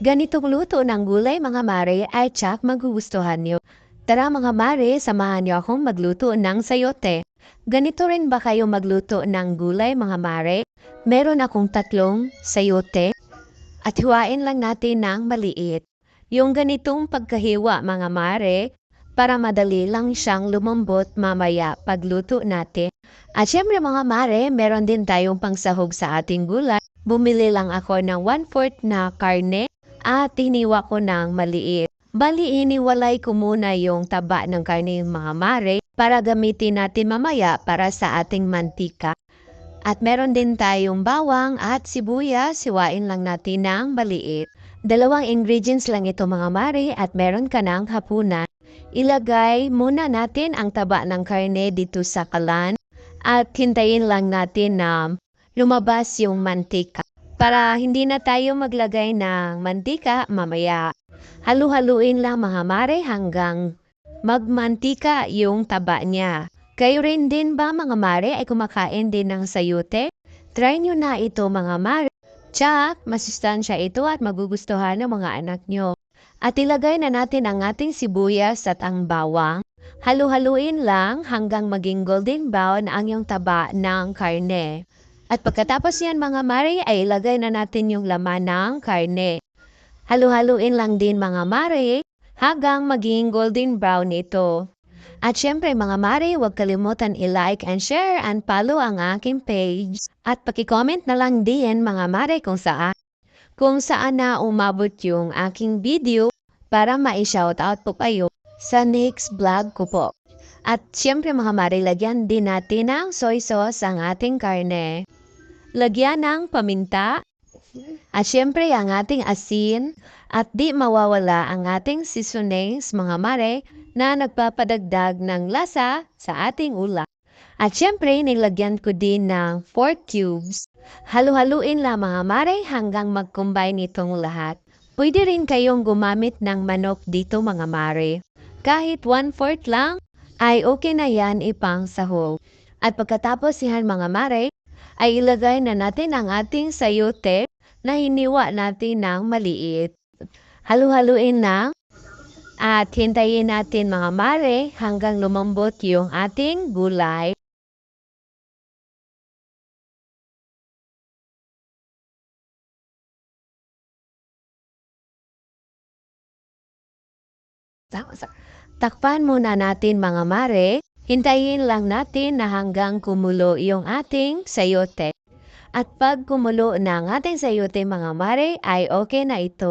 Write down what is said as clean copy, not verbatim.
Ganitong luto ng gulay mga mare ay tsak magugustuhan niyo. Tara mga mare, samahan niyo akong magluto ng sayote. Ganito rin ba kayo magluto ng gulay mga mare? Meron akong tatlong sayote at hiwain lang natin ng maliit. Yung ganitong pagkahiwa mga mare, para madali lang siyang lumambot mamaya pagluto natin. At syempre mga mare, meron din tayong pangsahog sa ating gulay. Bumili lang ako ng 1/4 na karne at hiniwa ko ng maliit. Bali, iniwalay ko muna yung taba ng karne mga mare para gamitin natin mamaya para sa ating mantika. At meron din tayong bawang at sibuyas, siwain lang natin ng maliit. Dalawang ingredients lang ito mga mare at meron ka ng hapunan. Ilagay muna natin ang taba ng karne dito sa kalan at hintayin lang natin na lumabas yung mantika. Para hindi na tayo maglagay ng mantika mamaya. Halu-haluin lang mga mare hanggang magmantika yung taba niya. Kayo rin din ba mga mare ay kumakain din ng sayote? Try nyo na ito mga mare. Tsak, masustansya ito at magugustuhan ng mga anak nyo. At ilagay na natin ang ating sibuyas at ang bawang. Halu-haluin lang hanggang maging golden brown ang yung taba ng karne. At pagkatapos yan mga mare ay ilagay na natin yung laman ng karne. Halu-haluin lang din mga mare hanggang maging golden brown ito. At syempre mga mare, huwag kalimutan i-like and share and follow ang aking page. At paki-comment na lang din mga mare kung saan na umabot yung aking video para ma-shoutout po kayo sa next vlog ko po. At syempre mga mare, lagyan din natin ng soy sauce ang ating karne. Lagyan ng paminta. At syempre ang ating asin at di mawawala ang ating seasonings mga mare na nagpapadagdag ng lasa sa ating ulam. At syempre nilagyan ko din ng 4 cubes. Halu-haluin lang mga mare hanggang mag-combine itong lahat. Pwede rin kayong gumamit ng manok dito mga mare. Kahit 1/4 lang ay okay na yan ipang sahog. At pagkatapos yan mga mare ay ilagay na natin ang ating sayote na hiniwa natin ng maliit. Halu-haluin na at hintayin natin mga mare hanggang lumambot yung ating gulay. Takpan muna natin mga mare. Hintayin lang natin na hanggang kumulo yung ating sayote. At pag kumulo na ang ating sayote mga mare ay okay na ito.